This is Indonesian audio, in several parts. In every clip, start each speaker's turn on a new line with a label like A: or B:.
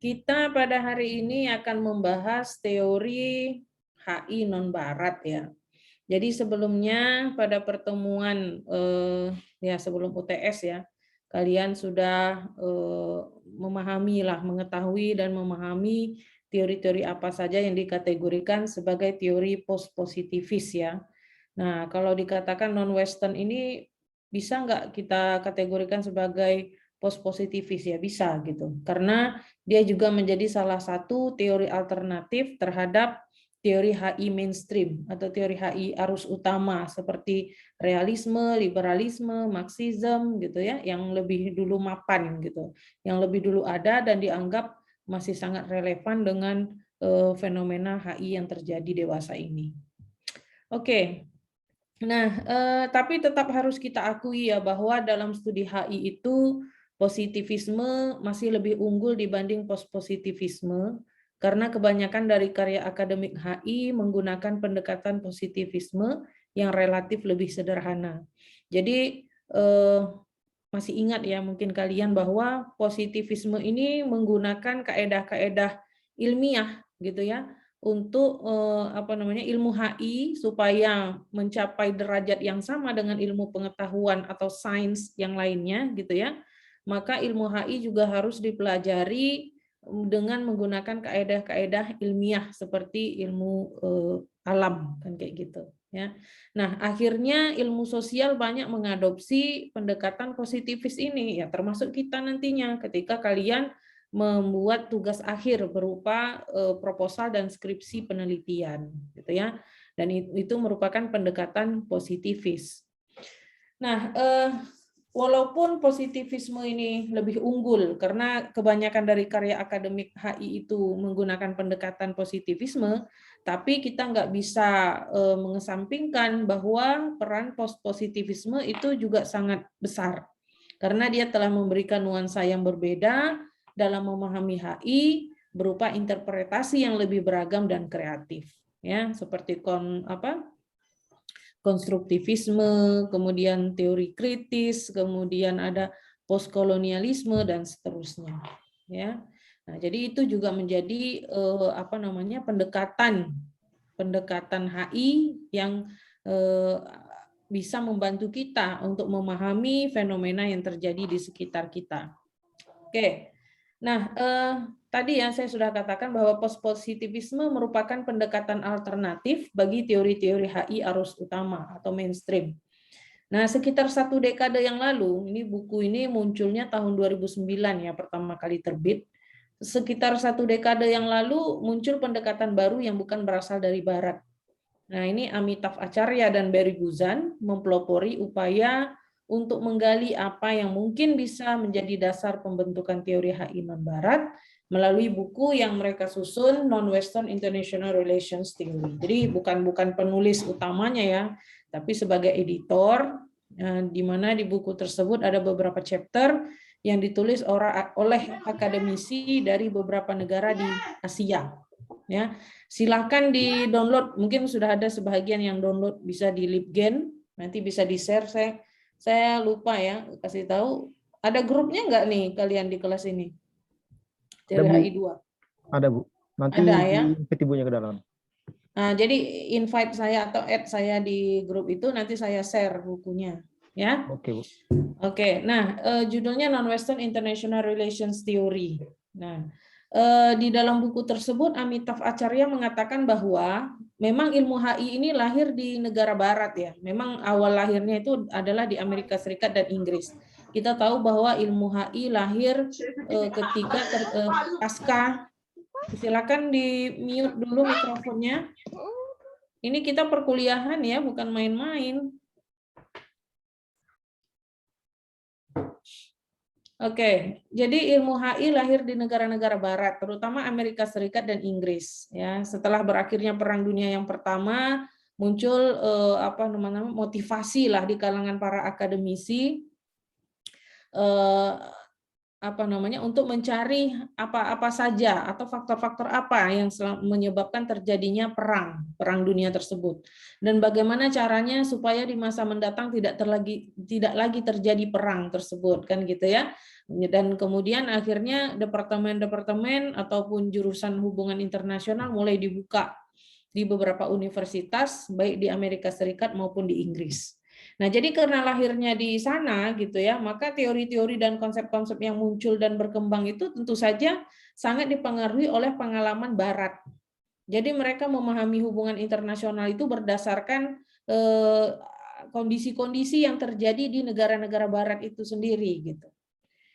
A: Kita pada hari ini akan membahas teori HI non-barat ya. Jadi sebelumnya pada pertemuan ya sebelum UTS ya, kalian sudah mengetahui dan memahami teori-teori apa saja yang dikategorikan sebagai teori post-positivis ya. Nah, kalau dikatakan non-Western ini bisa nggak kita kategorikan sebagai post-positivis ya? Bisa gitu. Karena dia juga menjadi salah satu teori alternatif terhadap teori HI mainstream atau teori HI arus utama seperti realisme, liberalisme, marxism gitu ya, yang lebih dulu mapan gitu, yang lebih dulu ada dan dianggap masih sangat relevan dengan fenomena HI yang terjadi dewasa ini. Oke. Nah, tapi tetap harus kita akui ya bahwa dalam studi HI itu positivisme masih lebih unggul dibanding post-positivisme karena kebanyakan dari karya akademik HI menggunakan pendekatan positivisme yang relatif lebih sederhana. Jadi masih ingat ya mungkin kalian bahwa positivisme ini menggunakan kaedah-kaedah ilmiah gitu ya untuk ilmu HI supaya mencapai derajat yang sama dengan ilmu pengetahuan atau sains yang lainnya gitu ya. Maka ilmu HI juga harus dipelajari dengan menggunakan kaedah-kaedah ilmiah seperti ilmu alam kan kayak gitu ya. Nah, akhirnya ilmu sosial banyak mengadopsi pendekatan positivis ini ya termasuk kita nantinya ketika kalian membuat tugas akhir berupa proposal dan skripsi penelitian gitu ya. Dan itu merupakan pendekatan positivis. Nah, walaupun positivisme ini lebih unggul karena kebanyakan dari karya akademik HI itu menggunakan pendekatan positivisme, tapi kita nggak bisa mengesampingkan bahwa peran post-positivisme itu juga sangat besar karena dia telah memberikan nuansa yang berbeda dalam memahami HI berupa interpretasi yang lebih beragam dan kreatif ya seperti konstruktivisme, kemudian teori kritis, kemudian ada postkolonialisme dan seterusnya ya. Nah, jadi itu juga menjadi pendekatan HI yang bisa membantu kita untuk memahami fenomena yang terjadi di sekitar kita. Oke. Nah, tadi yang saya sudah katakan bahwa post-positivisme merupakan pendekatan alternatif bagi teori-teori HI arus utama atau mainstream. Nah, sekitar 1 dekade yang lalu, ini buku ini munculnya tahun 2009 ya, pertama kali terbit. Sekitar 1 dekade yang lalu muncul pendekatan baru yang bukan berasal dari Barat. Nah, ini Amitav Acharya dan Barry Guzan mempelopori upaya untuk menggali apa yang mungkin bisa menjadi dasar pembentukan teori HI non-Barat melalui buku yang mereka susun, Non-Western International Relations Theory. Jadi bukan penulis utamanya ya, tapi sebagai editor, di mana di buku tersebut ada beberapa chapter yang ditulis oleh akademisi dari beberapa negara di Asia. Ya, silakan di-download. Mungkin sudah ada sebagian yang download, bisa di Libgen, nanti bisa di-share. Saya lupa ya kasih tahu. Ada grupnya nggak nih kalian di kelas ini?
B: Ada, Bu.
A: TWHI 2.
B: Ada, Bu. Nanti
A: ada ya.
B: Ibunya ke dalam.
A: Nah, jadi invite saya atau add saya di grup itu, nanti saya share bukunya. Ya.
B: Oke, Bu.
A: Oke, nah judulnya Non-Western International Relations Theory. Nah, di dalam buku tersebut Amitav Acharya mengatakan bahwa memang ilmu HI ini lahir di negara barat ya. Memang awal lahirnya itu adalah di Amerika Serikat dan Inggris. Kita tahu bahwa ilmu HI lahir ketika pasca. Silakan di mute dulu mikrofonnya. Ini kita perkuliahan ya, bukan main-main. Oke, jadi ilmu HI lahir di negara-negara barat, terutama Amerika Serikat dan Inggris. Ya, setelah berakhirnya Perang Dunia yang Pertama, muncul motivasi lah di kalangan para akademisi untuk mencari apa saja atau faktor-faktor apa yang menyebabkan terjadinya perang dunia tersebut, dan bagaimana caranya supaya di masa mendatang tidak lagi terjadi perang tersebut, kan gitu ya. Dan kemudian akhirnya departemen-departemen ataupun jurusan hubungan internasional mulai dibuka di beberapa universitas baik di Amerika Serikat maupun di Inggris. Nah, jadi karena lahirnya di sana gitu ya, maka teori-teori dan konsep-konsep yang muncul dan berkembang itu tentu saja sangat dipengaruhi oleh pengalaman Barat. Jadi mereka memahami hubungan internasional itu berdasarkan kondisi-kondisi yang terjadi di negara-negara Barat itu sendiri gitu.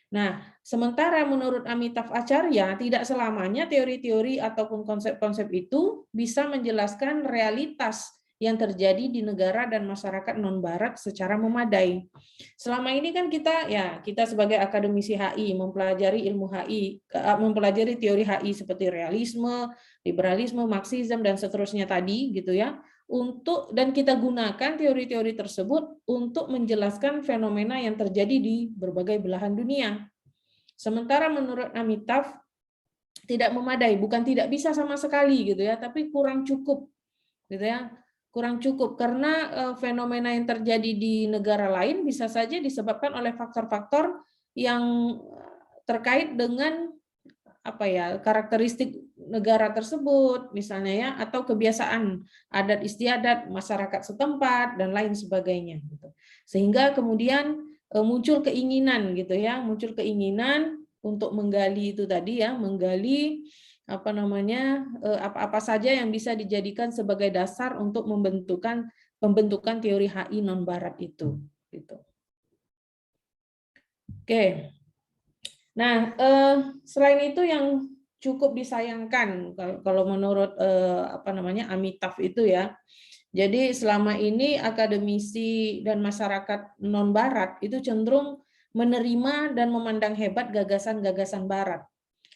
A: Nah, sementara menurut Amitav Acharya, tidak selamanya teori-teori ataupun konsep-konsep itu bisa menjelaskan realitas yang terjadi di negara dan masyarakat non-Barat secara memadai. Selama ini kan kita sebagai akademisi HI mempelajari ilmu HI, mempelajari teori HI seperti realisme, liberalisme, marxisme dan seterusnya tadi gitu ya. Dan kita gunakan teori-teori tersebut untuk menjelaskan fenomena yang terjadi di berbagai belahan dunia. Sementara menurut Amitav tidak memadai, bukan tidak bisa sama sekali gitu ya, tapi kurang cukup gitu ya. Kurang cukup karena fenomena yang terjadi di negara lain bisa saja disebabkan oleh faktor-faktor yang terkait dengan karakteristik negara tersebut misalnya ya, atau kebiasaan adat istiadat masyarakat setempat dan lain sebagainya gitu. Sehingga kemudian muncul keinginan gitu ya, untuk menggali itu tadi ya, menggali apa saja yang bisa dijadikan sebagai dasar untuk pembentukan teori HI non Barat itu gitu. Oke. Nah, selain itu yang cukup disayangkan kalau menurut Amitav itu ya. Jadi selama ini akademisi dan masyarakat non Barat itu cenderung menerima dan memandang hebat gagasan-gagasan Barat,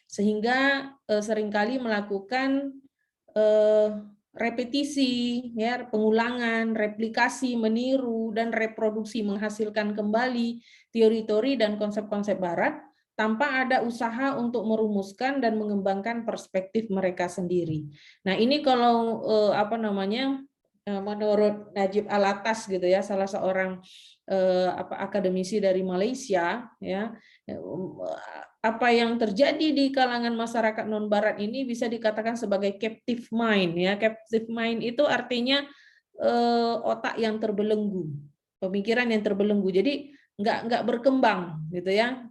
A: sehingga seringkali melakukan repetisi, ya, pengulangan, replikasi, meniru dan reproduksi menghasilkan kembali teori-teori dan konsep-konsep Barat tanpa ada usaha untuk merumuskan dan mengembangkan perspektif mereka sendiri. Nah, ini kalau menurut Najib Alatas gitu ya, salah seorang akademisi dari Malaysia ya, apa yang terjadi di kalangan masyarakat non Barat ini bisa dikatakan sebagai captive mind ya. Captive mind itu artinya otak yang terbelenggu, pemikiran yang terbelenggu. Jadi nggak berkembang gitu ya.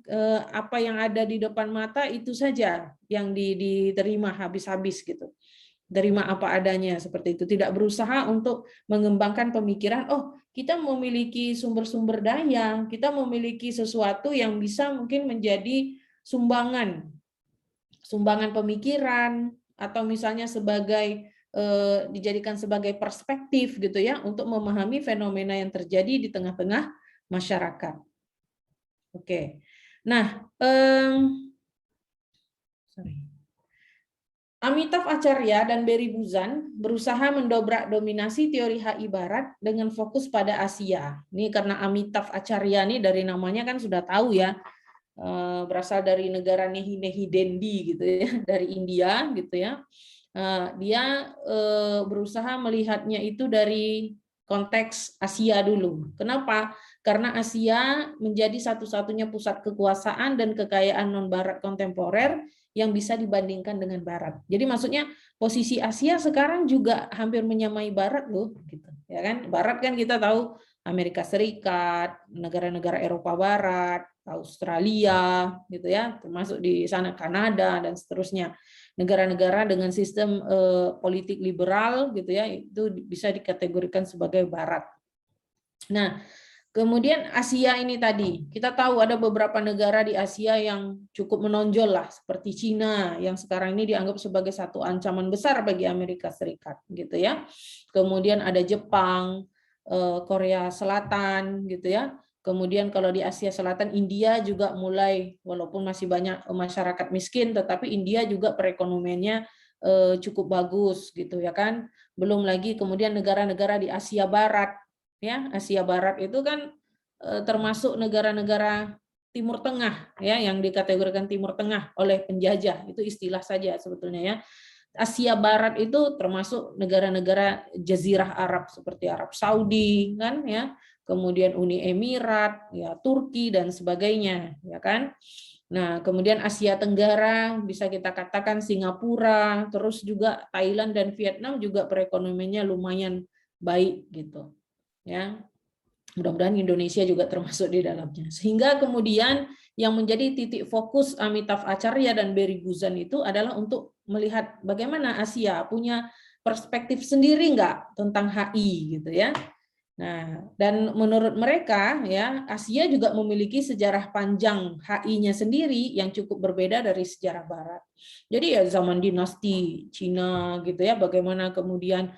A: Apa yang ada di depan mata itu saja yang diterima habis-habis gitu. Terima apa adanya seperti itu, tidak berusaha untuk mengembangkan pemikiran. Oh, kita memiliki sumber-sumber daya, kita memiliki sesuatu yang bisa mungkin menjadi sumbangan pemikiran, atau misalnya dijadikan sebagai perspektif gitu ya, untuk memahami fenomena yang terjadi di tengah-tengah masyarakat. Oke, nah, Amitav Acharya dan Barry Buzan berusaha mendobrak dominasi teori HI Barat dengan fokus pada Asia. Ini karena Amitav Acharya ini dari namanya kan sudah tahu ya, berasal dari negara Nehi Dendi gitu ya, dari India gitu ya. Dia berusaha melihatnya itu dari konteks Asia dulu. Kenapa? Karena Asia menjadi satu-satunya pusat kekuasaan dan kekayaan non-Barat kontemporer yang bisa dibandingkan dengan Barat. Jadi maksudnya posisi Asia sekarang juga hampir menyamai Barat loh, gitu. Ya kan? Barat kan kita tahu Amerika Serikat, negara-negara Eropa Barat, Australia, gitu ya, termasuk di sana Kanada dan seterusnya. Negara-negara dengan sistem politik liberal, gitu ya, itu bisa dikategorikan sebagai Barat. Nah, kemudian Asia ini tadi, kita tahu ada beberapa negara di Asia yang cukup menonjol lah, seperti Cina yang sekarang ini dianggap sebagai satu ancaman besar bagi Amerika Serikat, gitu ya. Kemudian ada Jepang, Korea Selatan, gitu ya. Kemudian kalau di Asia Selatan, India juga mulai, walaupun masih banyak masyarakat miskin, tetapi India juga perekonomiannya cukup bagus, gitu ya kan. Belum lagi kemudian negara-negara di Asia Barat. Ya, Asia Barat itu kan termasuk negara-negara Timur Tengah ya, yang dikategorikan Timur Tengah oleh penjajah, itu istilah saja sebetulnya ya. Asia Barat itu termasuk negara-negara Jazirah Arab seperti Arab Saudi kan ya, kemudian Uni Emirat, ya Turki dan sebagainya ya kan. Nah, kemudian Asia Tenggara bisa kita katakan Singapura, terus juga Thailand dan Vietnam juga perekonomiannya lumayan baik gitu. Ya. Mudah-mudahan Indonesia juga termasuk di dalamnya. Sehingga kemudian yang menjadi titik fokus Amitav Acharya dan Barry Buzan itu adalah untuk melihat bagaimana Asia punya perspektif sendiri enggak tentang HI gitu ya. Nah, dan menurut mereka ya, Asia juga memiliki sejarah panjang HI-nya sendiri yang cukup berbeda dari sejarah Barat. Jadi ya zaman dinasti Cina gitu ya, bagaimana kemudian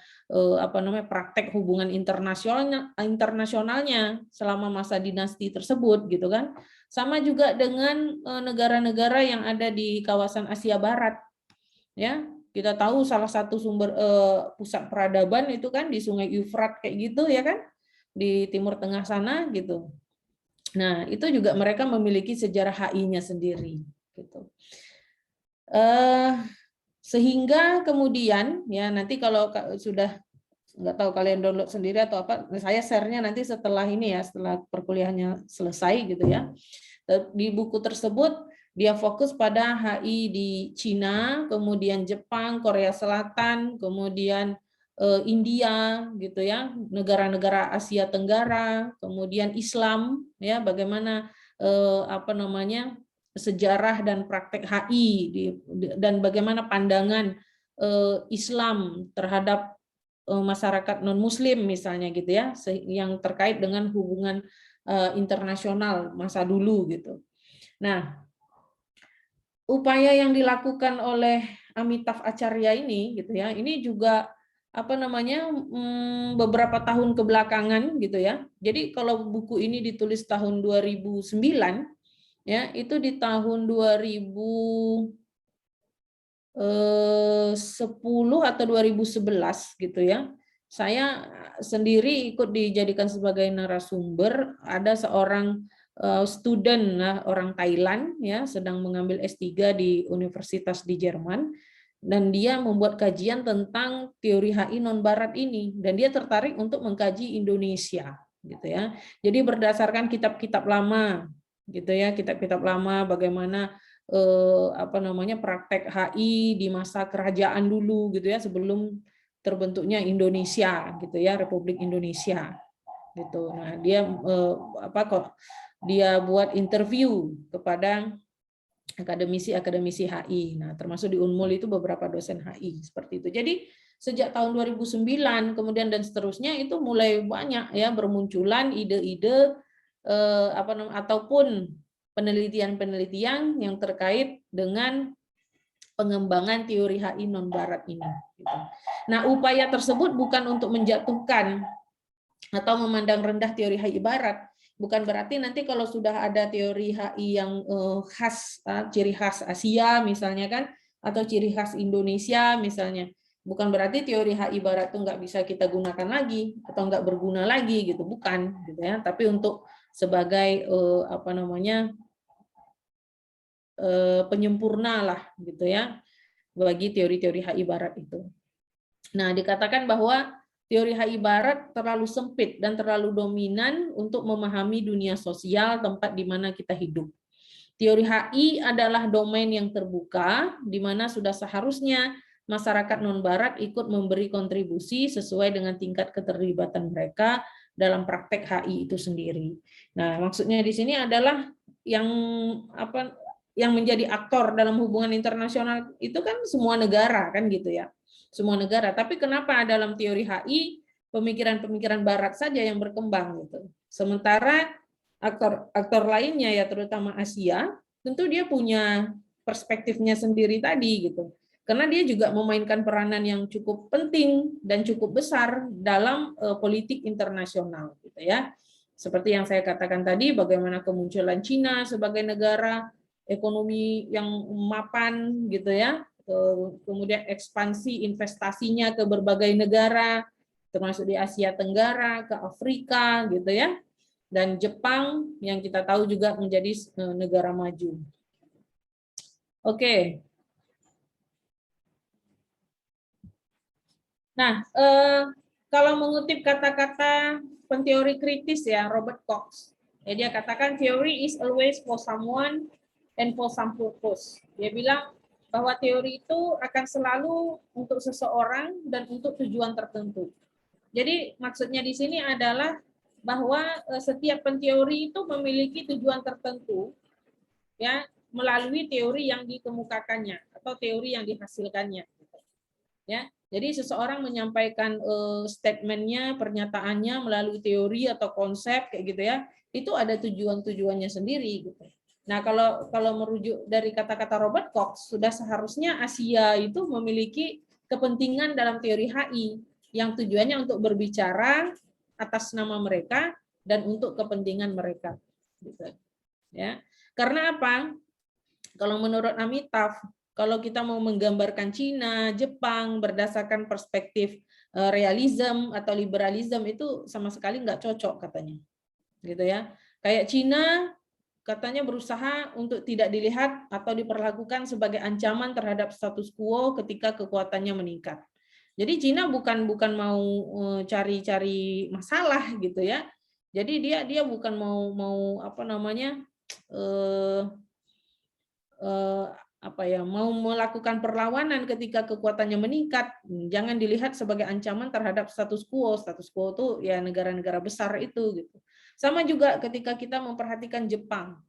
A: praktek hubungan internasionalnya selama masa dinasti tersebut gitu kan. Sama juga dengan negara-negara yang ada di kawasan Asia Barat. Ya, kita tahu salah satu sumber pusat peradaban itu kan di Sungai Eufrat kayak gitu ya kan, di Timur Tengah sana gitu. Nah, itu juga mereka memiliki sejarah HI-nya sendiri gitu. Sehingga kemudian ya nanti kalau sudah nggak tahu kalian download sendiri atau apa, saya share-nya nanti setelah ini ya, setelah perkuliahannya selesai gitu ya. Di buku tersebut dia fokus pada HI di Cina, kemudian Jepang, Korea Selatan, kemudian India gitu ya, negara-negara Asia Tenggara, kemudian Islam ya, bagaimana sejarah dan praktek HI dan bagaimana pandangan Islam terhadap masyarakat non Muslim misalnya gitu ya, yang terkait dengan hubungan internasional masa dulu gitu. Nah, upaya yang dilakukan oleh Amitav Acharya ini gitu ya, ini juga beberapa tahun kebelakangan gitu ya. Jadi kalau buku ini ditulis tahun 2009 ya, itu di tahun 2010 atau 2011 gitu ya. Saya sendiri ikut dijadikan sebagai narasumber, ada seorang student orang Thailand ya, sedang mengambil S3 di universitas di Jerman, dan dia membuat kajian tentang teori HI non barat ini, dan dia tertarik untuk mengkaji Indonesia gitu ya. Jadi berdasarkan kitab-kitab lama gitu ya, kitab-kitab lama bagaimana praktek HI di masa kerajaan dulu gitu ya, sebelum terbentuknya Indonesia gitu ya, Republik Indonesia gitu. Nah, dia buat interview kepada akademisi-akademisi HI. Nah, termasuk di Unmul itu beberapa dosen HI seperti itu. Jadi sejak tahun 2009 kemudian dan seterusnya itu mulai banyak ya bermunculan ide-ide ataupun penelitian-penelitian yang terkait dengan pengembangan teori HI non barat ini. Nah, upaya tersebut bukan untuk menjatuhkan atau memandang rendah teori HI barat. Bukan berarti nanti kalau sudah ada teori HI yang khas, ciri khas Asia misalnya kan, atau ciri khas Indonesia misalnya, bukan berarti teori HI barat itu nggak bisa kita gunakan lagi atau nggak berguna lagi gitu, bukan gitu ya. Tapi untuk sebagai penyempurna lah gitu ya bagi teori-teori HI barat itu. Nah, dikatakan bahwa teori HI barat terlalu sempit dan terlalu dominan untuk memahami dunia sosial tempat di mana kita hidup. Teori HI adalah domain yang terbuka di mana sudah seharusnya masyarakat non-barat ikut memberi kontribusi sesuai dengan tingkat keterlibatan mereka dalam praktek HI itu sendiri. Nah, maksudnya di sini adalah yang menjadi aktor dalam hubungan internasional itu kan semua negara kan gitu ya. Semua negara. Tapi kenapa dalam teori HI pemikiran-pemikiran barat saja yang berkembang gitu. Sementara aktor lainnya ya terutama Asia, tentu dia punya perspektifnya sendiri tadi gitu. Karena dia juga memainkan peranan yang cukup penting dan cukup besar dalam politik internasional gitu ya. Seperti yang saya katakan tadi, bagaimana kemunculan Cina sebagai negara ekonomi yang mapan gitu ya, kemudian ekspansi investasinya ke berbagai negara termasuk di Asia Tenggara, ke Afrika gitu ya. dan Jepang yang kita tahu juga menjadi negara maju. Oke. Nah, kalau mengutip kata-kata penteori kritis ya, Robert Cox, ya dia katakan theory is always for someone and for some purpose. Dia bilang bahwa teori itu akan selalu untuk seseorang dan untuk tujuan tertentu. Jadi maksudnya di sini adalah bahwa setiap penteori itu memiliki tujuan tertentu, ya, melalui teori yang dikemukakannya atau teori yang dihasilkannya. Ya, jadi seseorang menyampaikan statementnya, pernyataannya melalui teori atau konsep kayak gitu ya, itu ada tujuan-tujuannya sendiri gitu. Nah, kalau merujuk dari kata-kata Robert Cox, sudah seharusnya Asia itu memiliki kepentingan dalam teori HI yang tujuannya untuk berbicara atas nama mereka dan untuk kepentingan mereka. Gitu. Ya, karena apa? Kalau menurut Amitav, kalau kita mau menggambarkan Cina, Jepang berdasarkan perspektif realisme atau liberalisme itu sama sekali nggak cocok katanya, gitu ya. Kayak Cina katanya berusaha untuk tidak dilihat atau diperlakukan sebagai ancaman terhadap status quo ketika kekuatannya meningkat. Jadi Cina bukan mau cari-cari masalah gitu ya. Jadi dia bukan mau apa namanya mau melakukan perlawanan ketika kekuatannya meningkat. Jangan dilihat sebagai ancaman terhadap status quo. Status quo itu ya negara-negara besar itu gitu. Sama juga ketika kita memperhatikan Jepang.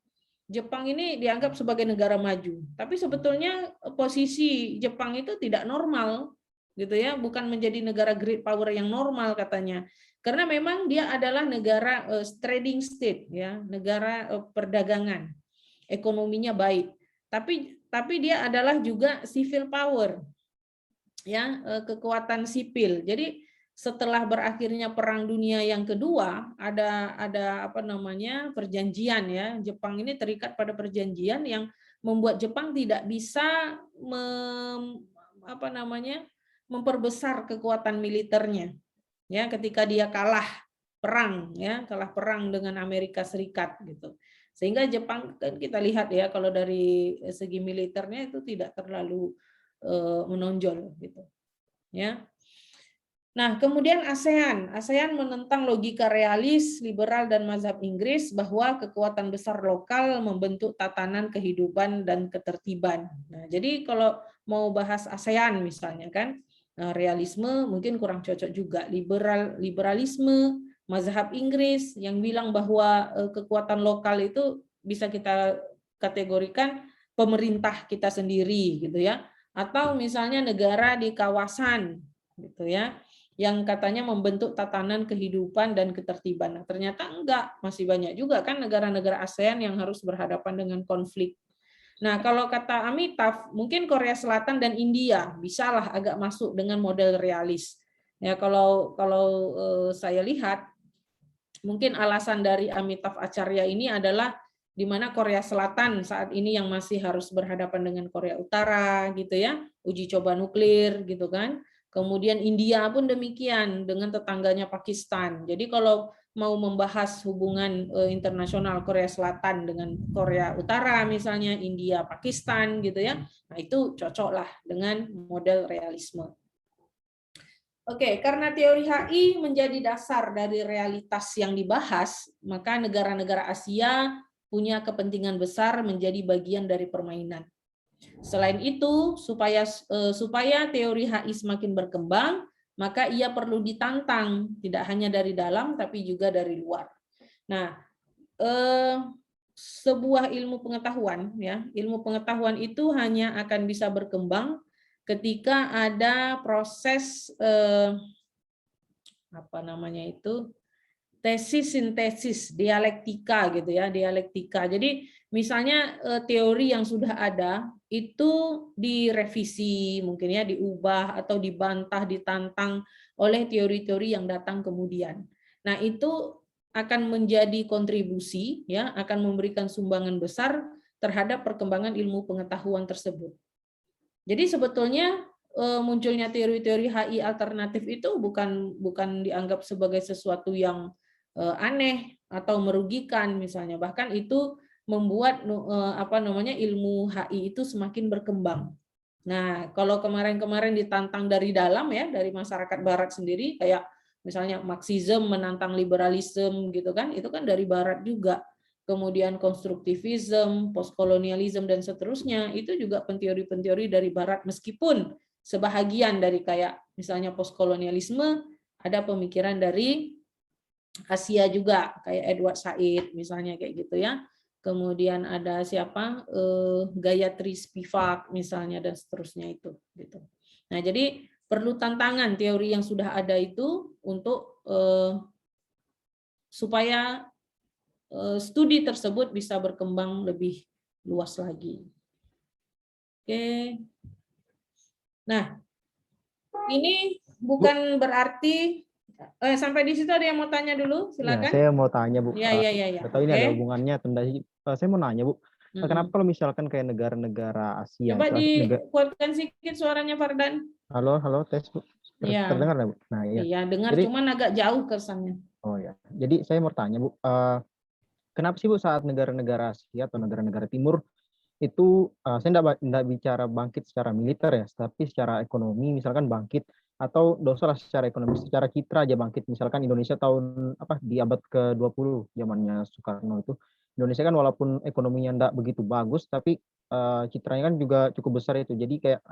A: Jepang ini dianggap sebagai negara maju, tapi sebetulnya posisi Jepang itu tidak normal gitu ya, bukan menjadi negara great power yang normal katanya. Karena memang dia adalah negara trading state ya, negara perdagangan. Ekonominya baik. Tapi dia adalah juga civil power, ya, kekuatan sipil. Jadi setelah berakhirnya Perang Dunia yang kedua, ada apa namanya perjanjian ya. Jepang ini terikat pada perjanjian yang membuat Jepang tidak bisa memperbesar kekuatan militernya. Ya, ketika dia kalah perang dengan Amerika Serikat gitu. Sehingga Jepang kan kita lihat ya kalau dari segi militernya itu tidak terlalu menonjol gitu. Ya. Nah, kemudian ASEAN menentang logika realis, liberal dan mazhab Inggris bahwa kekuatan besar lokal membentuk tatanan kehidupan dan ketertiban. Nah, jadi kalau mau bahas ASEAN misalnya kan, realisme mungkin kurang cocok juga. Liberalisme, mazhab Inggris yang bilang bahwa kekuatan lokal itu bisa kita kategorikan pemerintah kita sendiri gitu ya, atau misalnya negara di kawasan gitu ya, yang katanya membentuk tatanan kehidupan dan ketertiban. Nah, ternyata enggak, masih banyak juga kan negara-negara ASEAN yang harus berhadapan dengan konflik. Nah, kalau kata Amitav, mungkin Korea Selatan dan India bisalah agak masuk dengan model realis. Ya, kalau saya lihat, mungkin alasan dari Amitav Acharya ini adalah di mana Korea Selatan saat ini yang masih harus berhadapan dengan Korea Utara gitu ya, uji coba nuklir gitu kan. Kemudian India pun demikian dengan tetangganya Pakistan. Jadi kalau mau membahas hubungan internasional Korea Selatan dengan Korea Utara misalnya, India, Pakistan gitu ya, nah itu cocoklah dengan model realisme. Oke, karena teori HI menjadi dasar dari realitas yang dibahas, maka negara-negara Asia punya kepentingan besar menjadi bagian dari permainan. Selain itu, supaya teori HI semakin berkembang, maka ia perlu ditantang, tidak hanya dari dalam, tapi juga dari luar. Nah, sebuah ilmu pengetahuan, ya, ilmu pengetahuan itu hanya akan bisa berkembang ketika ada proses tesis sintesis, dialektika gitu ya, dialektika. Jadi misalnya teori yang sudah ada itu direvisi, mungkin ya diubah atau dibantah, ditantang oleh teori-teori yang datang kemudian. Nah, itu akan menjadi kontribusi ya, akan memberikan sumbangan besar terhadap perkembangan ilmu pengetahuan tersebut. Jadi sebetulnya munculnya teori-teori HI alternatif itu bukan dianggap sebagai sesuatu yang aneh atau merugikan misalnya. Bahkan itu membuat ilmu HI itu semakin berkembang. Nah, kalau kemarin-kemarin ditantang dari dalam ya, dari masyarakat barat sendiri, kayak misalnya Marxism menantang liberalisme gitu kan, itu kan dari barat juga. Kemudian konstruktivisme, postkolonialisme dan seterusnya, itu juga penteori-penteori dari barat, meskipun sebahagian dari kayak misalnya postkolonialisme ada pemikiran dari Asia juga, kayak Edward Said misalnya kayak gitu ya. Kemudian ada siapa, Gayatri Spivak misalnya dan seterusnya itu gitu. Nah, jadi perlu tantangan teori yang sudah ada itu untuk supaya studi tersebut bisa berkembang lebih luas lagi. Oke. Nah, ini bukan berarti sampai di situ ada yang mau tanya dulu,
B: Ya,
A: silakan.
B: saya mau tanya Bu.
A: Ya.
B: Atau ini ada
A: Oke.
B: hubungannya tadi. Saya mau nanya Bu, kenapa kalau misalkan kayak negara-negara Asia
A: Coba
B: itu
A: dikuatkan sedikit suaranya Fardan.
B: halo tes Bu.
A: Iya.
B: Terdengar nggak Bu? Nah iya.
A: Iya, dengar
B: Jadi
A: cuman agak jauh kesannya.
B: oh ya. Jadi saya mau tanya Bu, kenapa sih Bu saat negara-negara Asia atau negara-negara Timur itu saya enggak bicara bangkit secara militer ya, tapi secara ekonomi misalkan bangkit atau dosa lah secara ekonomi, secara citra aja bangkit. Misalkan Indonesia tahun di abad ke-20 zamannya Soekarno itu Indonesia kan walaupun ekonominya enggak begitu bagus tapi citranya kan juga cukup besar itu. Jadi kayak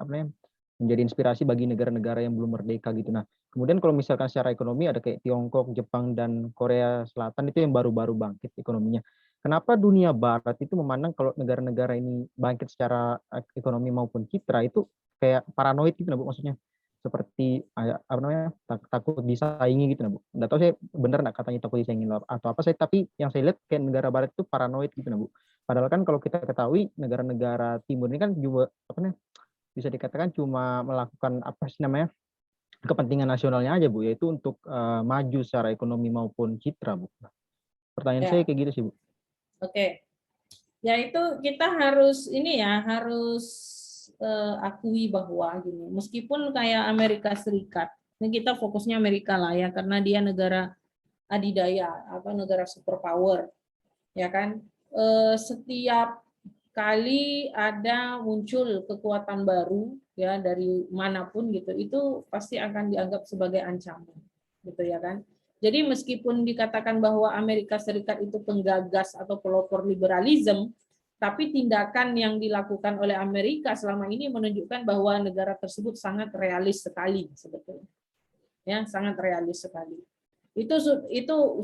B: menjadi inspirasi bagi negara-negara yang belum merdeka gitu. Nah, kemudian kalau misalkan secara ekonomi ada kayak Tiongkok, Jepang dan Korea Selatan itu yang baru-baru bangkit ekonominya. Kenapa dunia barat itu memandang kalau negara-negara ini bangkit secara ekonomi maupun citra itu kayak paranoid gitu, Bu, maksudnya seperti takut disaingi gitu, Bu. Nggak tahu saya benar nggak katanya takut disaingi atau apa saya, tapi yang saya lihat kayak negara barat itu paranoid gitu, Bu. Padahal kan kalau kita ketahui negara-negara timur ini kan juga bisa dikatakan cuma melakukan kepentingan nasionalnya aja, Bu, yaitu untuk maju secara ekonomi maupun citra, Bu. Pertanyaan saya kayak gitu sih, Bu.
A: Oke. Ya itu kita harus akui bahwa gini, meskipun kayak Amerika Serikat, ini kita fokusnya Amerika lah ya, karena dia negara adidaya atau negara superpower, ya kan. Setiap kali ada muncul kekuatan baru ya dari manapun gitu, itu pasti akan dianggap sebagai ancaman, gitu ya kan. Jadi meskipun dikatakan bahwa Amerika Serikat itu penggagas atau pelopor liberalisme, tapi tindakan yang dilakukan oleh Amerika selama ini menunjukkan bahwa negara tersebut sangat realis sekali sebetulnya. Ya, sangat realis sekali. Itu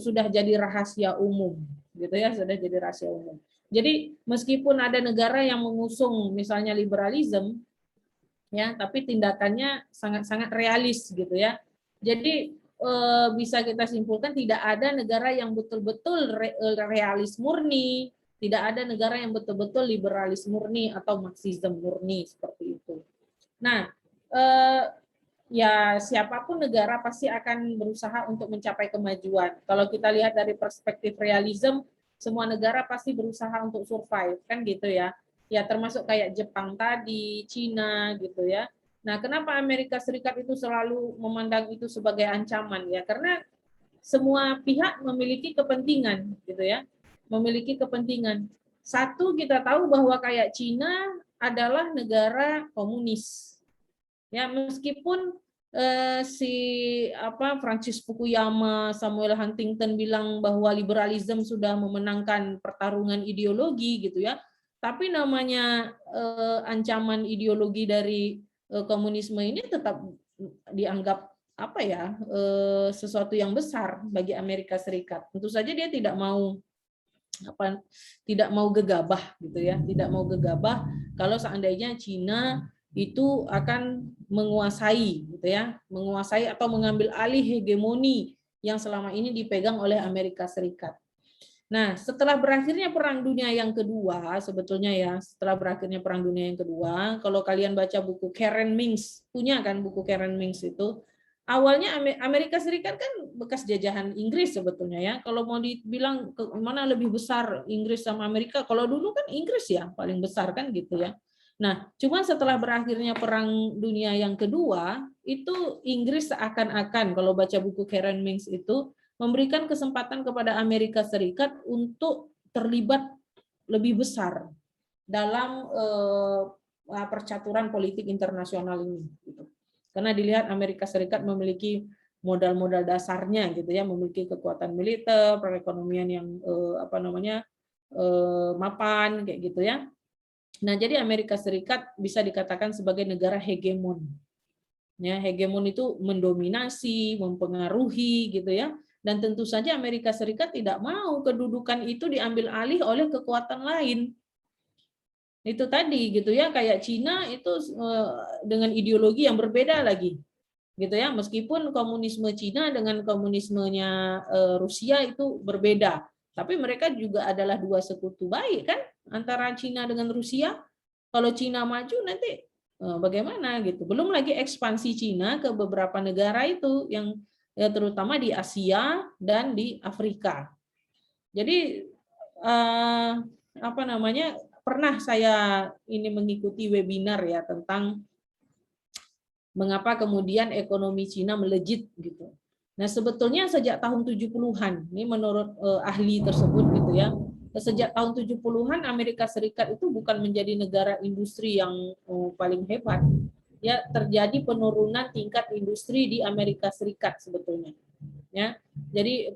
A: sudah jadi rahasia umum, gitu ya, sudah jadi rahasia umum. Jadi meskipun ada negara yang mengusung misalnya liberalisme, ya, tapi tindakannya sangat-sangat realis gitu ya. Jadi bisa kita simpulkan tidak ada negara yang betul-betul realis murni, tidak ada negara yang betul-betul liberalis murni atau marxisme murni seperti itu. Nah, ya siapapun negara pasti akan berusaha untuk mencapai kemajuan. Kalau kita lihat dari perspektif realisme, semua negara pasti berusaha untuk survive, kan gitu ya. Ya termasuk kayak Jepang tadi, Cina gitu ya. Nah, kenapa Amerika Serikat itu selalu memandang itu sebagai ancaman ya? Karena semua pihak memiliki kepentingan gitu ya. Memiliki kepentingan. Satu, kita tahu bahwa kayak Cina adalah negara komunis. Ya, meskipun Francis Fukuyama, Samuel Huntington bilang bahwa liberalisme sudah memenangkan pertarungan ideologi gitu ya. Tapi namanya ancaman ideologi dari komunisme ini tetap dianggap sesuatu yang besar bagi Amerika Serikat. Tentu saja dia tidak mau gegabah gitu ya, tidak mau gegabah kalau seandainya Cina itu akan menguasai gitu ya, menguasai atau mengambil alih hegemoni yang selama ini dipegang oleh Amerika Serikat. Nah, setelah berakhirnya Perang Dunia yang Kedua, sebetulnya ya, setelah berakhirnya Perang Dunia yang Kedua, kalau kalian baca buku Karen Mings, punya kan buku Karen Mings itu, awalnya Amerika Serikat kan bekas jajahan Inggris sebetulnya ya. Kalau mau dibilang mana lebih besar Inggris sama Amerika, kalau dulu kan Inggris ya paling besar kan gitu ya. Nah, cuma setelah berakhirnya Perang Dunia yang Kedua, itu Inggris seakan-akan, kalau baca buku Karen Mings itu, memberikan kesempatan kepada Amerika Serikat untuk terlibat lebih besar dalam percaturan politik internasional ini. Gitu. Karena dilihat Amerika Serikat memiliki modal-modal dasarnya, gitu ya, memiliki kekuatan militer, perekonomian yang mapan, kayak gitu ya. Nah, jadi Amerika Serikat bisa dikatakan sebagai negara hegemon. Ya, hegemon itu mendominasi, mempengaruhi, gitu ya. Dan tentu saja Amerika Serikat tidak mau kedudukan itu diambil alih oleh kekuatan lain. Itu tadi, gitu ya, kayak Cina itu dengan ideologi yang berbeda lagi, gitu ya. Meskipun komunisme Cina dengan komunismenya Rusia itu berbeda, tapi mereka juga adalah dua sekutu baik kan antara Cina dengan Rusia. Kalau Cina maju nanti bagaimana gitu. Belum lagi ekspansi Cina ke beberapa negara itu yang ya, terutama di Asia dan di Afrika. Jadi pernah saya ini mengikuti webinar ya tentang mengapa kemudian ekonomi Cina melejit gitu. Nah, sebetulnya sejak tahun 70-an, ini menurut ahli tersebut gitu ya, sejak tahun 70-an Amerika Serikat itu bukan menjadi negara industri yang paling hebat. Ya, terjadi penurunan tingkat industri di Amerika Serikat sebetulnya. Ya. Jadi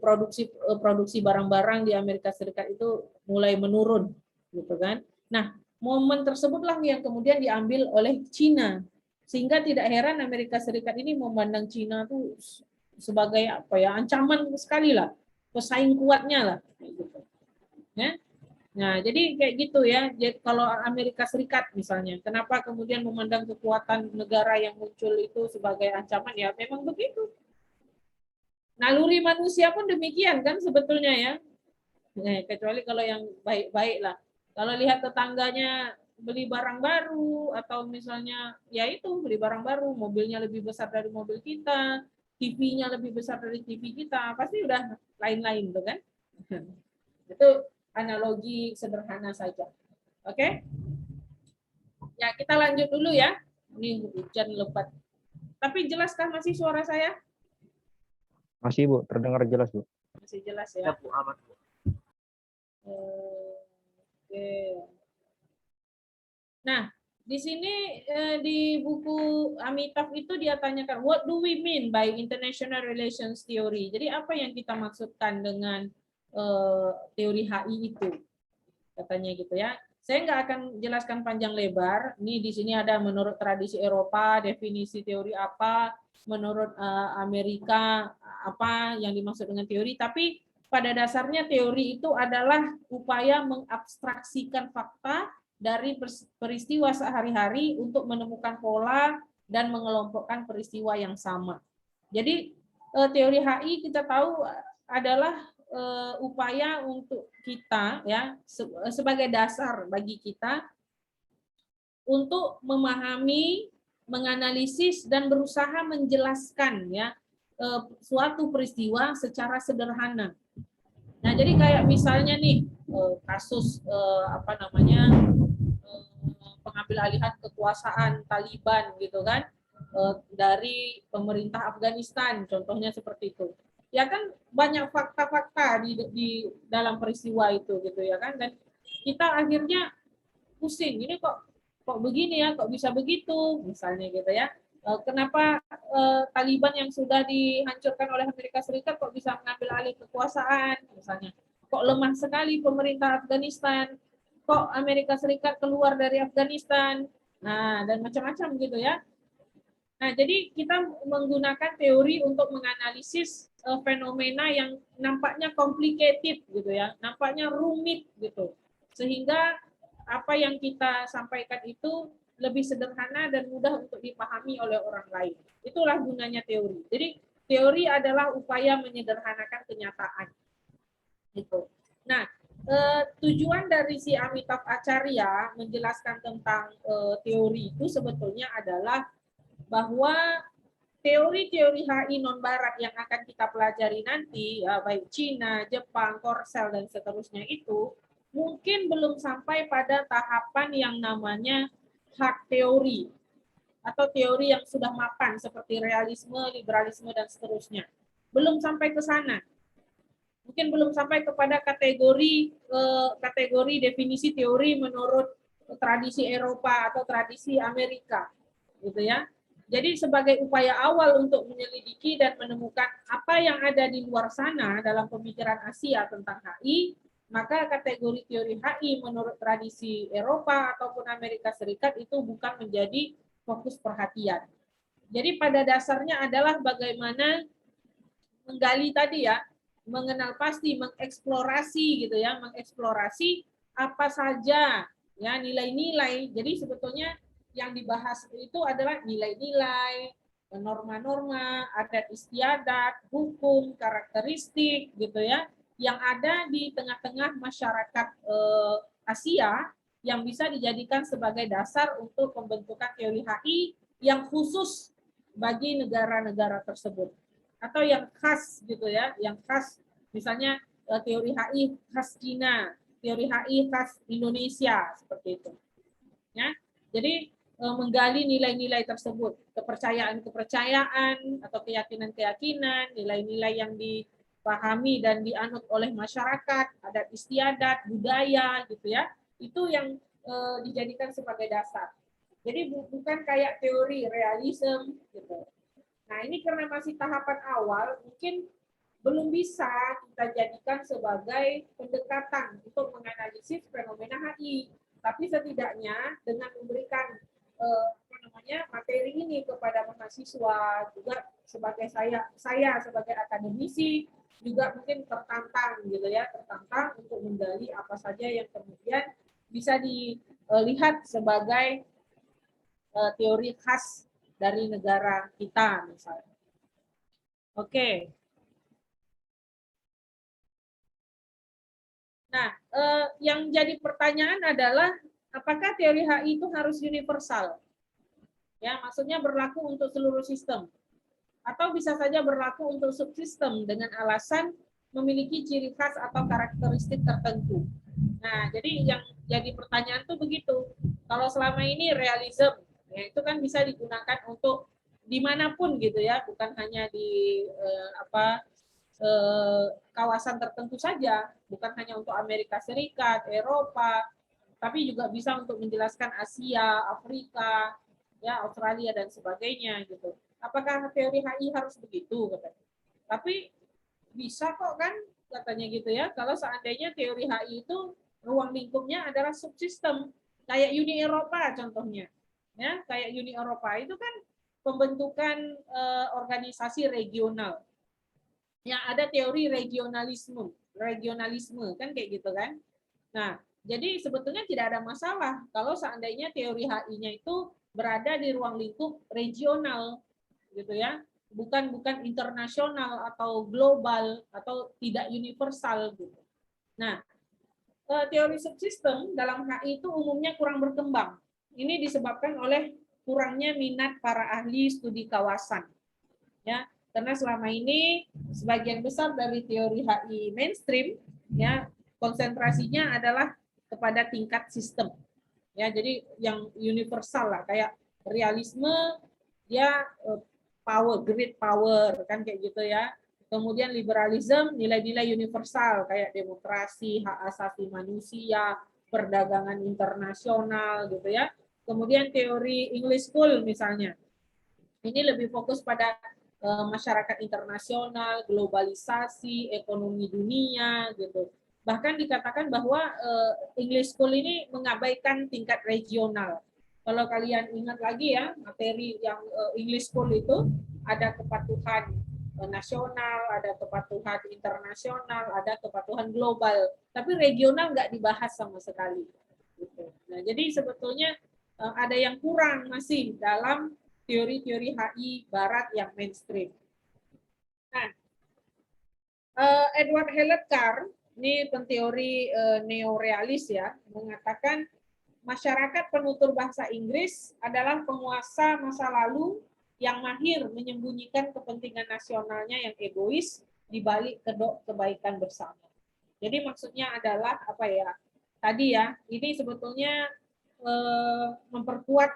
A: produksi barang-barang di Amerika Serikat itu mulai menurun gitu kan. Nah, momen tersebutlah yang kemudian diambil oleh Cina. Sehingga tidak heran Amerika Serikat ini memandang Cina itu sebagai apa ya, ancaman sekali lah, pesaing kuatnya lah gitu. Ya. Nah, jadi kayak gitu ya. Jadi kalau Amerika Serikat misalnya, kenapa kemudian memandang kekuatan negara yang muncul itu sebagai ancaman, ya memang begitu. Naluri manusia pun demikian kan sebetulnya ya. Kecuali kalau yang baik-baik lah. Kalau lihat tetangganya beli barang baru atau misalnya ya itu beli barang baru, mobilnya lebih besar dari mobil kita, TV-nya lebih besar dari TV kita, pasti udah lain-lain tuh kan. Itu analogi sederhana saja. Oke? Ya, kita lanjut dulu ya. Ini hujan lebat. Tapi jelaskah masih suara saya?
B: Masih Bu, terdengar jelas Bu.
A: Masih jelas ya. Oke. Nah, di sini di buku Amitabh itu dia tanyakan, what do we mean by international relations theory? Jadi apa yang kita maksudkan dengan teori HI itu? Katanya gitu ya. Saya nggak akan jelaskan panjang lebar. Ini di sini ada menurut tradisi Eropa definisi teori apa, menurut Amerika apa yang dimaksud dengan teori. Tapi pada dasarnya teori itu adalah upaya mengabstraksikan fakta dari peristiwa sehari-hari untuk menemukan pola dan mengelompokkan peristiwa yang sama. Jadi teori HI kita tahu adalah upaya untuk kita ya sebagai dasar bagi kita untuk memahami, menganalisis dan berusaha menjelaskan ya suatu peristiwa secara sederhana. Nah, jadi kayak misalnya nih kasus pengambil alihan kekuasaan Taliban gitu kan dari pemerintah Afghanistan, contohnya seperti itu. Ya kan banyak fakta-fakta di dalam peristiwa itu gitu ya kan, dan kita akhirnya pusing, ini kok begini ya, kok bisa begitu misalnya gitu ya. Kenapa Taliban yang sudah dihancurkan oleh Amerika Serikat kok bisa mengambil alih kekuasaan misalnya, kok lemah sekali pemerintah Afghanistan, kok Amerika Serikat keluar dari Afghanistan, nah dan macam-macam gitu ya. Nah, jadi kita menggunakan teori untuk menganalisis fenomena yang nampaknya complicated gitu ya, nampaknya rumit gitu. Sehingga apa yang kita sampaikan itu lebih sederhana dan mudah untuk dipahami oleh orang lain. Itulah gunanya teori. Jadi teori adalah upaya menyederhanakan kenyataan. Gitu. Nah, tujuan dari si Amitabh Acharya menjelaskan tentang teori itu sebetulnya adalah bahwa teori-teori HI non-barat yang akan kita pelajari nanti, baik Cina, Jepang, Korsel, dan seterusnya itu, mungkin belum sampai pada tahapan yang namanya hard teori, atau teori yang sudah mapan, seperti realisme, liberalisme, dan seterusnya. Belum sampai ke sana.
C: Mungkin belum sampai kepada kategori definisi teori menurut tradisi Eropa atau tradisi Amerika, gitu ya. Jadi sebagai upaya awal untuk menyelidiki dan menemukan apa yang ada di luar sana dalam pemikiran Asia tentang HI, maka kategori teori HI menurut tradisi Eropa ataupun Amerika Serikat itu bukan menjadi fokus perhatian. Jadi pada dasarnya adalah bagaimana menggali tadi ya, mengenal pasti, mengeksplorasi gitu ya, mengeksplorasi apa saja ya nilai-nilai. Jadi sebetulnya yang dibahas itu adalah nilai-nilai, norma-norma, adat istiadat, hukum, karakteristik gitu ya, yang ada di tengah-tengah masyarakat Asia yang bisa dijadikan sebagai dasar untuk pembentukan teori HI yang khusus bagi negara-negara tersebut atau yang khas gitu ya, yang khas misalnya teori HI khas Cina, teori HI khas Indonesia seperti itu. Ya. Jadi menggali nilai-nilai tersebut, kepercayaan-kepercayaan atau keyakinan-keyakinan, nilai-nilai yang dipahami dan dianut oleh masyarakat, adat istiadat, budaya gitu ya. Itu yang dijadikan sebagai dasar. Jadi bukan kayak teori realisme gitu. Nah, ini karena masih tahapan awal, mungkin belum bisa kita jadikan sebagai pendekatan untuk menganalisis fenomena HI. Tapi setidaknya dengan memberikan materi ini kepada mahasiswa, juga sebagai saya sebagai akademisi juga mungkin tertantang gitu ya, tertantang untuk menggali apa saja yang kemudian bisa dilihat sebagai teori khas dari negara kita misalnya. Oke. Nah, yang jadi pertanyaan adalah apakah teori HI itu harus universal? Ya, maksudnya berlaku untuk seluruh sistem atau bisa saja berlaku untuk subsistem dengan alasan memiliki ciri khas atau karakteristik tertentu. Nah, jadi yang jadi pertanyaan tuh begitu. Kalau selama ini realism, ya itu kan bisa digunakan untuk dimanapun gitu ya, bukan hanya di kawasan tertentu saja, bukan hanya untuk Amerika Serikat, Eropa, tapi juga bisa untuk menjelaskan Asia, Afrika, ya Australia dan sebagainya gitu. Apakah teori HI harus begitu katanya? Tapi bisa kok kan katanya gitu ya. Kalau seandainya teori HI itu ruang lingkupnya adalah subsistem kayak Uni Eropa contohnya. Ya, kayak Uni Eropa itu kan pembentukan organisasi regional. Yang ada teori regionalisme kan kayak gitu kan. Nah, jadi sebetulnya tidak ada masalah kalau seandainya teori HI-nya itu berada di ruang lingkup regional gitu ya, bukan internasional atau global atau tidak universal gitu. Nah, teori subsistem dalam HI itu umumnya kurang berkembang. Ini disebabkan oleh kurangnya minat para ahli studi kawasan. Ya, karena selama ini sebagian besar dari teori HI mainstream ya konsentrasinya adalah kepada tingkat sistem. Ya, jadi yang universal lah kayak realisme ya power, great power kan kayak gitu ya. Kemudian liberalisme nilai-nilai universal kayak demokrasi, hak asasi manusia, perdagangan internasional gitu ya. Kemudian teori English School misalnya. Ini lebih fokus pada masyarakat internasional, globalisasi, ekonomi dunia gitu. Bahkan dikatakan bahwa English School ini mengabaikan tingkat regional. Kalau kalian ingat lagi ya, materi yang English School itu ada kepatuhan nasional, ada kepatuhan internasional, ada kepatuhan global. Tapi regional nggak dibahas sama sekali. Gitu. Nah, jadi sebetulnya ada yang kurang masih dalam teori-teori HI Barat yang mainstream. Nah, Edward Hewlett Carr, ini penteori neorealis ya, mengatakan masyarakat penutur bahasa Inggris adalah penguasa masa lalu yang mahir menyembunyikan kepentingan nasionalnya yang egois di balik kedok kebaikan bersama. Jadi maksudnya adalah apa ya? Tadi ya, ini sebetulnya memperkuat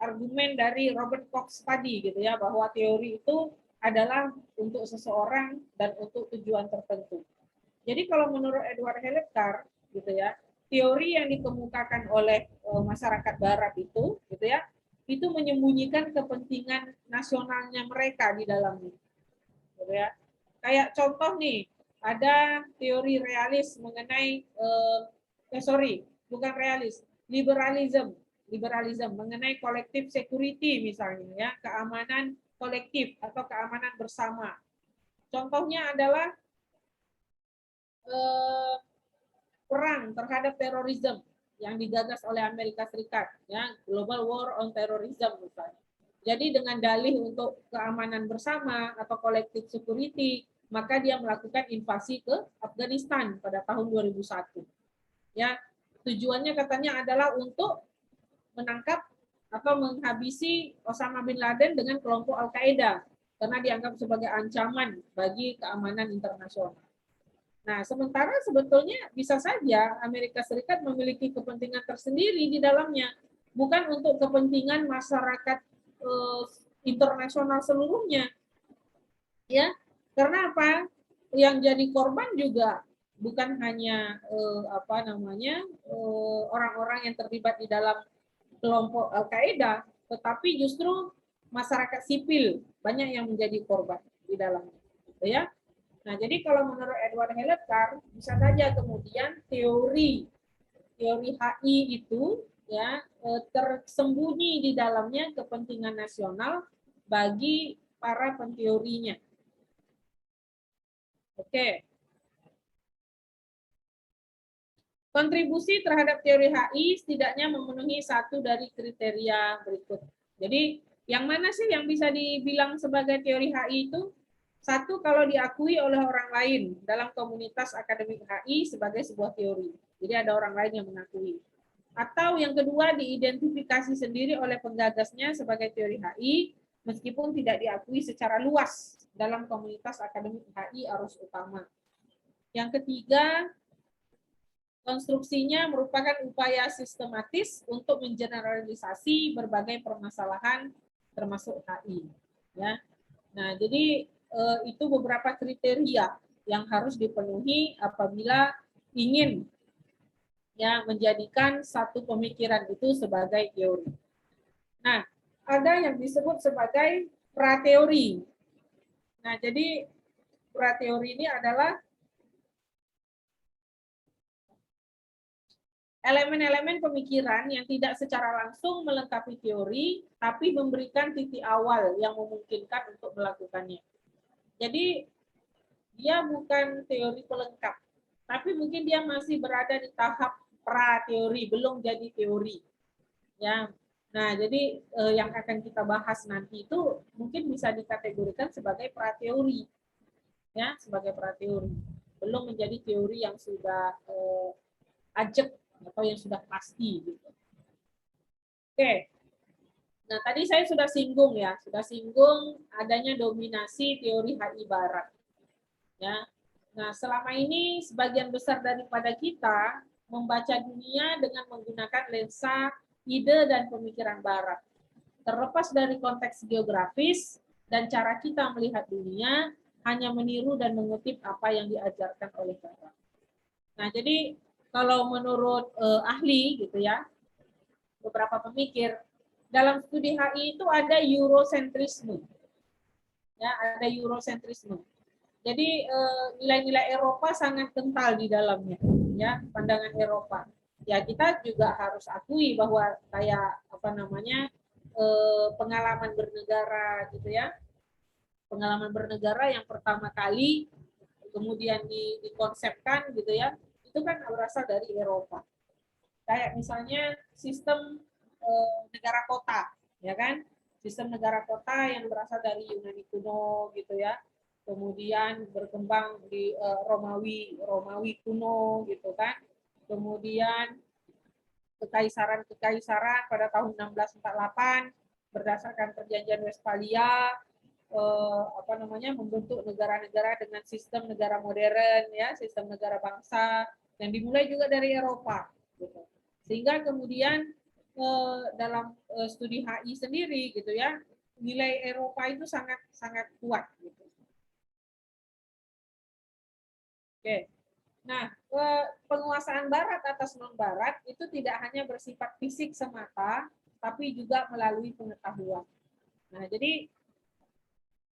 C: argumen dari Robert Cox tadi gitu ya, bahwa teori itu adalah untuk seseorang dan untuk tujuan tertentu. Jadi kalau menurut Edward Helacar gitu ya, teori yang dikemukakan oleh masyarakat barat itu gitu ya, itu menyembunyikan kepentingan nasionalnya mereka di dalamnya. Gitu ya. Kayak contoh nih, ada teori realis mengenai bukan realis, liberalism mengenai collective security misalnya ya, keamanan kolektif atau keamanan bersama. Contohnya adalah perang terhadap terorisme yang digagas oleh Amerika Serikat, ya, Global War on Terrorism misalnya. Jadi dengan dalih untuk keamanan bersama atau collective security, maka dia melakukan invasi ke Afghanistan pada tahun 2001. Ya, tujuannya katanya adalah untuk menangkap atau menghabisi Osama bin Laden dengan kelompok Al-Qaeda karena dianggap sebagai ancaman bagi keamanan internasional. Nah, sementara sebetulnya bisa saja Amerika Serikat memiliki kepentingan tersendiri di dalamnya, bukan untuk kepentingan masyarakat internasional seluruhnya. Ya, karena apa? Yang jadi korban juga bukan hanya orang-orang yang terlibat di dalam kelompok Al-Qaeda, tetapi justru masyarakat sipil banyak yang menjadi korban di dalamnya. Ya. Nah, jadi kalau menurut Edward Helacar, bisa saja kemudian teori HI itu ya tersembunyi di dalamnya kepentingan nasional bagi para penteorinya. Oke. Kontribusi terhadap teori HI setidaknya memenuhi satu dari kriteria berikut. Jadi, yang mana sih yang bisa dibilang sebagai teori HI itu? Satu, kalau diakui oleh orang lain dalam komunitas akademik HI sebagai sebuah teori. Jadi ada orang lain yang mengakui. Atau yang kedua, diidentifikasi sendiri oleh penggagasnya sebagai teori HI, meskipun tidak diakui secara luas dalam komunitas akademik HI arus utama. Yang ketiga, konstruksinya merupakan upaya sistematis untuk mengeneralisasi berbagai permasalahan termasuk HI. Ya. Nah, jadi itu beberapa kriteria yang harus dipenuhi apabila ingin ya menjadikan satu pemikiran itu sebagai teori. Nah, ada yang disebut sebagai prateori. Nah, jadi prateori ini adalah elemen-elemen pemikiran yang tidak secara langsung melengkapi teori, tapi memberikan titik awal yang memungkinkan untuk melakukannya. Jadi dia bukan teori pelengkap, tapi mungkin dia masih berada di tahap pra-teori, belum jadi teori. Ya, nah jadi yang akan kita bahas nanti itu mungkin bisa dikategorikan sebagai pra-teori, ya, sebagai pra-teori, belum menjadi teori yang sudah ajak atau yang sudah pasti. Gitu. Oke. Nah, tadi saya sudah singgung adanya dominasi teori HI Barat. Ya. Nah, selama ini sebagian besar daripada kita membaca dunia dengan menggunakan lensa ide dan pemikiran Barat. Terlepas dari konteks geografis dan cara kita melihat dunia, hanya meniru dan mengutip apa yang diajarkan oleh Barat. Nah, jadi kalau menurut ahli gitu ya, beberapa pemikir, dalam studi HI itu ada eurocentrisme. Ya, ada eurocentrisme. Jadi nilai-nilai Eropa sangat kental di dalamnya, ya, pandangan Eropa. Ya, kita juga harus akui bahwa kayak pengalaman bernegara gitu ya. Pengalaman bernegara yang pertama kali kemudian dikonsepkan gitu ya, itu kan berasal dari Eropa. Kayak misalnya sistem negara kota, ya kan? Sistem negara kota yang berasal dari Yunani kuno gitu ya. Kemudian berkembang di Romawi kuno gitu kan. Kemudian kekaisaran pada tahun 1648 berdasarkan perjanjian Westphalia membentuk negara-negara dengan sistem negara modern ya, sistem negara bangsa yang dimulai juga dari Eropa gitu. Sehingga kemudian dalam studi HI sendiri gitu ya, nilai Eropa itu sangat kuat gitu. Oke. Nah, penguasaan Barat atas non-Barat itu tidak hanya bersifat fisik semata, tapi juga melalui pengetahuan. Nah, jadi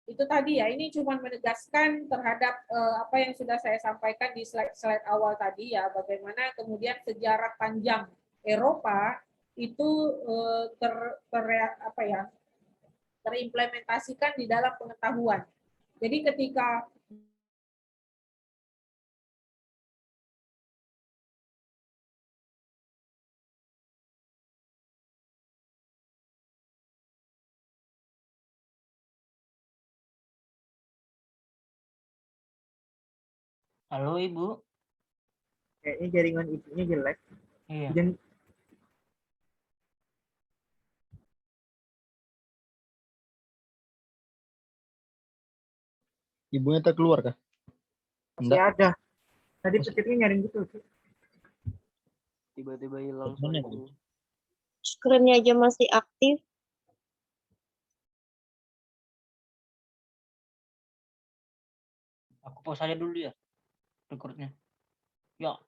C: itu tadi ya, ini cuma menegaskan terhadap apa yang sudah saya sampaikan di slide awal tadi ya, bagaimana kemudian sejarah panjang Eropa itu terimplementasikan di dalam pengetahuan. Jadi ketika
D: Halo Ibu.
E: Kayaknya jaringan ibunya jelek.
D: Iya.
B: Ibunya keluar kah?
E: Masih
B: Enggak.
E: ada. Tadi
B: Masih.
E: petirnya nyaring gitu.
D: Tiba-tiba hilang
B: Mana
D: suaranya.
F: Screen-nya aja masih aktif.
D: Aku pause aja dulu ya recordnya. Ya.